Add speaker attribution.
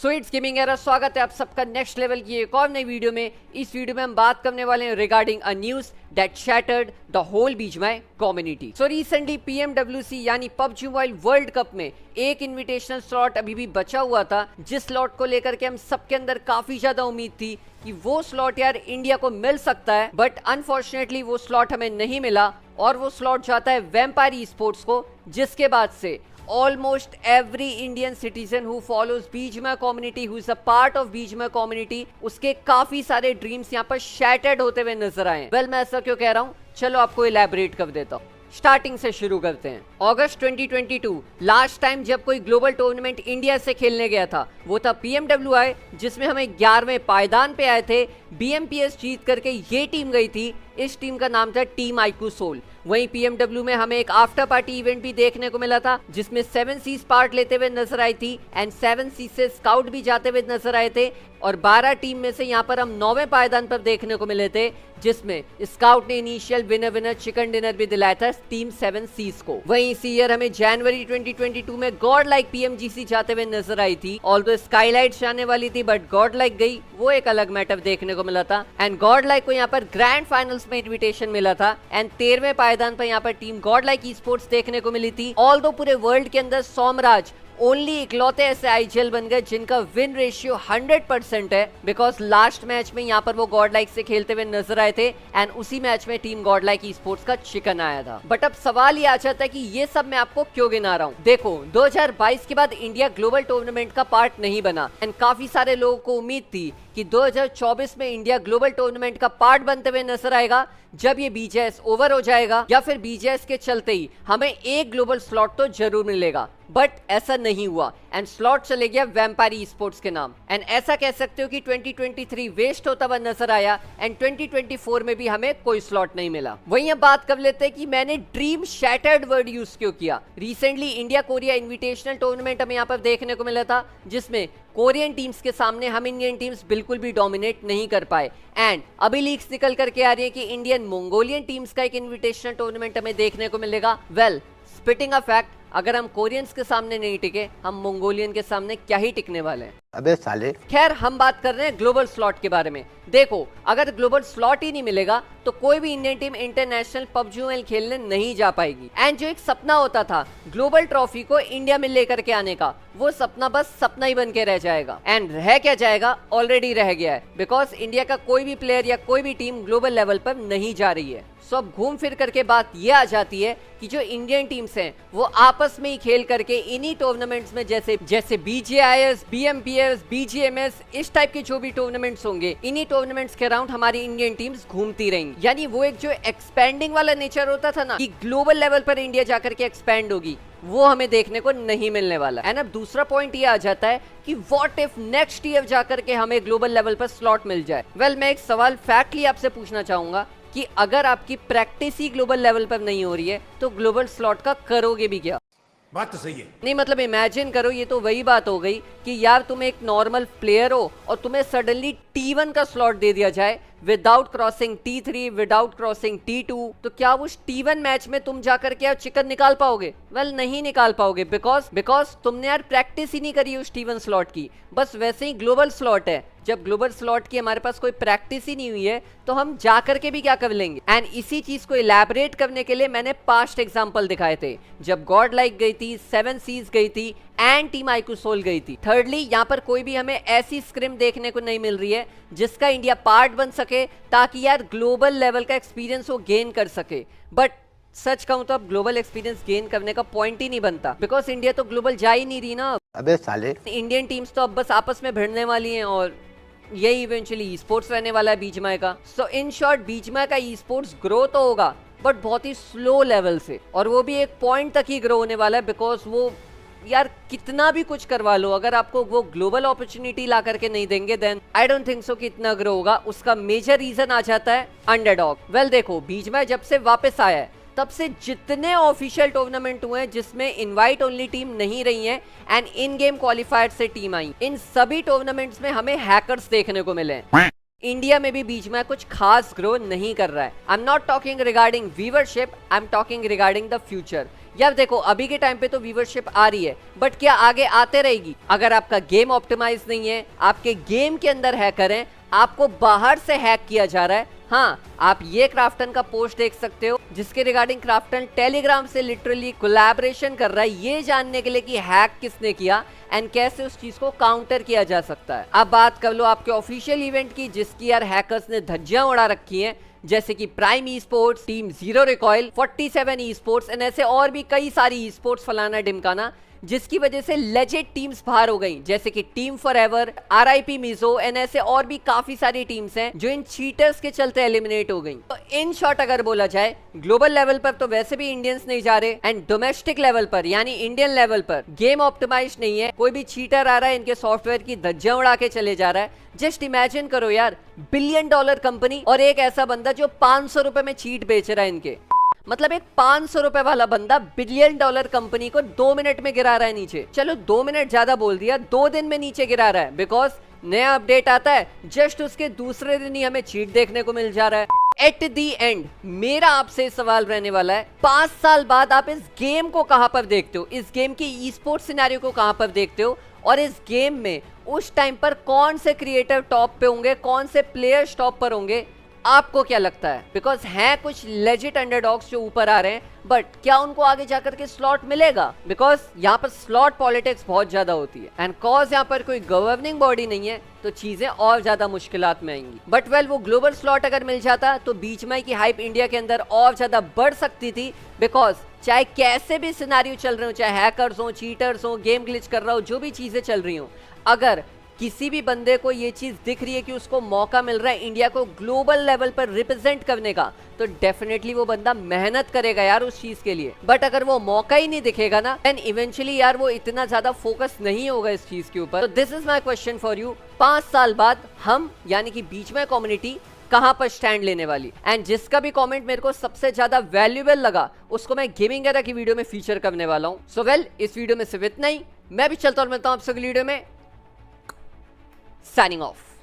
Speaker 1: So it's gaming era, स्वागत है आप सबका नेक्स्ट लेवल की एक और नई वीडियो में। इस वीडियो में हम बात करने वाले हैं regarding a news that shattered the whole BGMI community. So recently PMWC यानी पबजी मोबाइल वर्ल्ड कप में एक इनविटेशनल स्लॉट अभी भी बचा हुआ था, जिस स्लॉट को लेकर के हम सबके अंदर काफी ज्यादा उम्मीद थी कि वो स्लॉट यार इंडिया को मिल सकता है, बट अनफॉर्चुनेटली वो स्लॉट हमें नहीं मिला और वो स्लॉट जाता है वेम्पायर ई स्पोर्ट्स को, जिसके बाद से almost every Indian citizen who follows BGMI community, who is a part of BGMI community, उसके काफी सारे ड्रीम्स यहाँ पर शैटर्ड होते हुए नजर आए। वेल, मैं ऐसा क्यों कह रहा हूँ, चलो आपको इलैबोरेट कर देता हूँ। स्टार्टिंग से शुरू करते हैं। अगस्त 2022 लास्ट टाइम जब कोई ग्लोबल टूर्नामेंट इंडिया से खेलने गया था वो था PMWI, जिसमें हमें 11वें पायदान पे आए थे। BMPS जीत करके ये टीम गई थी, इस टीम का नाम था टीम आईक्यू सोल। वहीं PMW में हमें एक आफ्टर पार्टी इवेंट भी देखने को मिला था, जिसमें 7 सीज पार्ट लेते हुए नजर आई थी एंड 7 सीज से स्काउट भी जाते हुए नजर आए थे। और 12 टीम में से यहाँ पर हम 9वें पायदान पर देखने को मिले थे, जिसमें स्काउट ने इनिशियल विनर चिकन डिनर भी दिलाया था टीम 7 सीज को। वहीं इसी ईयर हमें जनवरी 2022 में गॉड लाइक PMGC जाते हुए नजर आई थी। ऑल्दो स्काईलाइट्स जाने वाली थी बट गॉड लाइक गई, वो एक अलग मैटर देखने को मिला था। एंड गॉड लाइक को यहाँ पर ग्रैंड फाइनल्स में इन्विटेशन मिला था एंड 13वें पायदान पर यहाँ पर team God like e sports देखने को मिली थी। ऑल्दो पूरे वर्ल्ड के अंदर सोमराज ओनली इकलौते ऐसे आईजीएल बन गए जिनका विन रेशियो 100% है, बिकॉज लास्ट मैच में यहाँ पर वो गॉड लाइक से खेलते हुए नजर आए थे एंड उसी मैच में team God like e sports का चिकन आया था। बट अब सवाल ये आ जाता है कि ये सब मैं आपको क्यों गिना रहा हूँ। देखो, 2022 के बाद इंडिया ग्लोबल टूर्नामेंट का पार्ट नहीं बना एंड काफी सारे लोगों को उम्मीद थी कि 2024 में इंडिया ग्लोबल टूर्नामेंट का पार्ट बनते हुए नजर आएगा, जब ये बीजेएस ओवर हो जाएगा या फिर बीजेएस के चलते ही हमें एक ग्लोबल स्लॉट तो जरूर मिलेगा। बट ऐसा नहीं हुआ एंड स्लॉट चले गया वेम्पायर ई स्पोर्ट्स के नाम। एंड ऐसा कह सकते हो कि 2023 वेस्ट होता हुआ नजर आया एंड 2024 में भी हमें कोई स्लॉट नहीं मिला। वहीं अब बात कर लेते हैं कि मैंने ड्रीम शैटर्ड वर्ड यूज क्यों किया। Recently India Korea invitational tournament हमें यहाँ पर देखने को मिला था, जिसमें कोरियन टीम्स के सामने हम इंडियन टीम्स बिल्कुल भी डोमिनेट नहीं कर पाए एंड अभी लीक्स निकल करके आ रही है कि इंडियन मंगोलियन टीम्स का एक इन्विटेशनल टूर्नामेंट हमें देखने को मिलेगा। वेल, स्पिटिंग अ फैक्ट, अगर हम कोरियंस के सामने नहीं टिके, हम मंगोलियन के सामने क्या ही टिकने वाले हैं।
Speaker 2: अबे साले।
Speaker 1: खैर, हम बात कर रहे हैं ग्लोबल स्लॉट के बारे में। देखो, अगर ग्लोबल स्लॉट ही नहीं मिलेगा तो कोई भी Indian team international PUBG mobile खेलने नहीं जा पाएगी। एंड जो एक सपना होता था ग्लोबल ट्रॉफी को इंडिया में लेकर के आने का, वो सपना बस सपना ही बन के रह जाएगा। एंड रह क्या जाएगा, ऑलरेडी रह गया है, बिकॉज इंडिया का कोई भी प्लेयर या कोई भी टीम ग्लोबल लेवल पर नहीं जा रही है। सो अब घूम फिर करके बात ये आ जाती है कि जो इंडियन टीम्स हैं वो आपस में ही खेल करके इन्हीं टूर्नामेंट्स में जैसे BGIS, BMPS, BGMS, इस टाइप के जो भी टूर्नामेंट्स होंगे, इन्हीं टूर्नामेंट्स के अराउंड हमारी इंडियन टीम्स घूमती रहेंगी। यानी वो एक जो एक्सपेंडिंग वाला नेचर होता था ना, कि ग्लोबल लेवल पर इंडिया जाकर के एक्सपेंड होगी, वो हमें देखने को नहीं मिलने वाला। एंड अब दूसरा पॉइंट ये आ जाता है कि व्हाट इफ नेक्स्ट ईयर जाकर के हमें ग्लोबल लेवल पर स्लॉट मिल जाए। वेल, मैं एक सवाल फैक्टली आपसे पूछना चाहूंगा कि अगर आपकी प्रैक्टिस ही ग्लोबल लेवल पर नहीं हो रही है तो ग्लोबल स्लॉट का करोगे भी क्या?
Speaker 3: बात तो सही है।
Speaker 1: नहीं, मतलब इमेजिन करो, ये तो वही बात हो गई कि यार तुम एक नॉर्मल प्लेयर हो और तुम्हें सडनली T1 का स्लॉट दे दिया जाए without crossing T3, without crossing T2, तो क्या उस T1 मैच में तुम जाकर के चिकन निकाल पाओगे? वेल, नहीं निकाल पाओगे, बिकॉज तुमने यार प्रैक्टिस ही नहीं करी उस T1 स्लॉट की। बस वैसे ही ग्लोबल स्लॉट है, जब ग्लोबल स्लॉट की हमारे पास कोई प्रैक्टिस ही नहीं हुई है तो हम जाकर के भी क्या कर लेंगे। एंड इसी चीज को इलैबोरेट करने के लिए मैंने पास्ट एग्जांपल दिखाए थे, जब गॉड लाइक गई थी, 7 सीज गई थी एंड टीम आईक्यू सोल गई थी। थर्डली, यहाँ पर कोई भी हमें ऐसी स्क्रिम देखने को नहीं मिल रही है जिसका इंडिया पार्ट बन सके, ताकि यार ग्लोबल लेवल का एक्सपीरियंस वो गेन कर सके। बट सच कहूं तो अब ग्लोबल एक्सपीरियंस गेन करने का पॉइंट ही नहीं बनता, बिकॉज इंडिया तो ग्लोबल जा ही नहीं रही ना।
Speaker 2: अबे साले।
Speaker 1: इंडियन टीम्स तो अब बस आपस में भिड़ने वाली हैं और यही इवेंचुअली ई स्पोर्ट्स रहने वाला है बीजीएमआई का। सो इन शॉर्ट, बीजीएमआई का ई स्पोर्ट्स ग्रो तो होगा बट बहुत ही स्लो लेवल से, और वो भी एक पॉइंट तक ही ग्रो होने वाला है, बिकॉज वो यार कितना भी कुछ करवा लो, अगर आपको वो ग्लोबल अपॉर्चुनिटी ला करके नहीं देंगे then I don't think so कि इतना ग्रो होगा। उसका मेजर रीजन आ जाता है अंडरडॉग। वेल देखो, बीजीएमआई जब से वापस आया है तब से जितने ऑफिशियल टूर्नामेंट हुए हैं जिसमें इनवाइट ओनली टीम नहीं रही है एंड इन गेम क्वालिफायर से टीम आई, इन सभी टूर्नामेंट्स में हमें हैकर्स देखने को मिले हैं। इंडिया में भी बीजीएमआई कुछ खास ग्रो नहीं कर रहा है। I am not talking regarding viewership, I am talking regarding the future. यार देखो अभी के टाइम पे तो व्यूवरशिप आ रही है, बट क्या आगे आते रहेगी? अगर आपका गेम ऑप्टिमाइज नहीं है, आपके गेम के अंदर हैकर हैं, आपको बाहर से हैक किया जा रहा है। हाँ, आप ये क्राफ्टन का पोस्ट देख सकते हो जिसके रिगार्डिंग क्राफ्टन टेलीग्राम से लिटरली कोलैबोरेशन कर रहा है ये जानने के लिए कि हैक किसने किया एंड कैसे उस चीज को काउंटर किया जा सकता है। अब बात कर लो आपके ऑफिशियल इवेंट की जिसकी यार हैकर्स ने धज्जियां उड़ा रखी हैं, जैसे कि prime e sports, team zero recoil, 47 e sports and ऐसे और भी कई सारी ई स्पोर्ट्स फलाना ढिमकाना, जिसकी वजह से लेजेंड टीम्स बाहर हो गई, जैसे कि team forever, RIP Mizo and ऐसे और भी काफी सारी टीम्स हैं जो इन चीटर्स के चलते एलिमिनेट हो गई। तो इन शॉर्ट अगर बोला जाए ग्लोबल लेवल पर तो वैसे भी इंडियंस नहीं जा रहे एंड डोमेस्टिक लेवल पर यानी इंडियन लेवल पर गेम ऑप्टिमाइज नहीं है, कोई भी चीटर आ रहा है इनके सॉफ्टवेयर की धज्जियां उड़ा के चले जा रहा है। जस्ट इमेजिन करो यार, $1 बिलियन कंपनी और एक ऐसा बंदा जो 500 रुपए में चीट बेच रहा है इनके, मतलब एक 500 रुपए वाला बंदा $1 बिलियन कंपनी को 2 मिनट में गिरा रहा है नीचे। चलो 2 मिनट ज्यादा बोल दिया, 2 दिन में नीचे गिरा रहा है, बिकॉज नया अपडेट आता है जस्ट उसके दूसरे दिन ही हमें चीट देखने को मिल जा रहा है। एट दी एंड मेरा आपसे सवाल रहने वाला है, 5 साल बाद आप इस गेम को कहां पर देखते हो, इस गेम की ई स्पोर्ट्स सिनेरियो को कहां पर देखते हो, और इस गेम में उस टाइम पर कौन से क्रिएटर टॉप पे होंगे, कौन से प्लेयर्स टॉप पर होंगे, आपको क्या लगता है? बिकॉज हैं कुछ लेजिट अंडरडॉग्स जो ऊपर आ रहे हैं, बट क्या उनको आगे जाकर के स्लॉट मिलेगा? बिकॉज यहाँ पर स्लॉट पॉलिटिक्स बहुत ज्यादा होती है एंड कॉज यहाँ पर कोई गवर्निंग बॉडी नहीं है तो चीजें और ज्यादा मुश्किलात में आएंगी। बट वेल वो ग्लोबल स्लॉट अगर मिल जाता तो बीच में की हाइप इंडिया के अंदर और ज्यादा बढ़ सकती थी, बिकॉज चाहे कैसे भी सिनेरियो चल रहे हो, चाहे हैकर्स हो, चीटर्स हो, गेम ग्लिच कर रहा हो, जो भी चीजें चल रही हो, अगर किसी भी बंदे को ये चीज दिख रही है कि उसको मौका मिल रहा है इंडिया को ग्लोबल लेवल पर रिप्रेजेंट करने का, तो डेफिनेटली वो बंदा मेहनत करेगा यार उस चीज के लिए। बट अगर वो मौका ही नहीं दिखेगा ना, देन इवेंचुअली यार वो इतना ज्यादा फोकस नहीं होगा इस चीज के ऊपर। तो this is my question for you, 5 साल बाद हम यानी कि बीच में कम्युनिटी कहां पर स्टैंड लेने वाली? एंड जिसका भी कमेंट मेरे को सबसे ज्यादा वैल्यूएबल लगा उसको मैं गेमिंग एरा की वीडियो में फीचर करने वाला हूं। सो वेल, इस वीडियो में सिर्फ इतना ही, मैं भी चलता और मिलता हूं आपसे अगली वीडियो में। Signing off.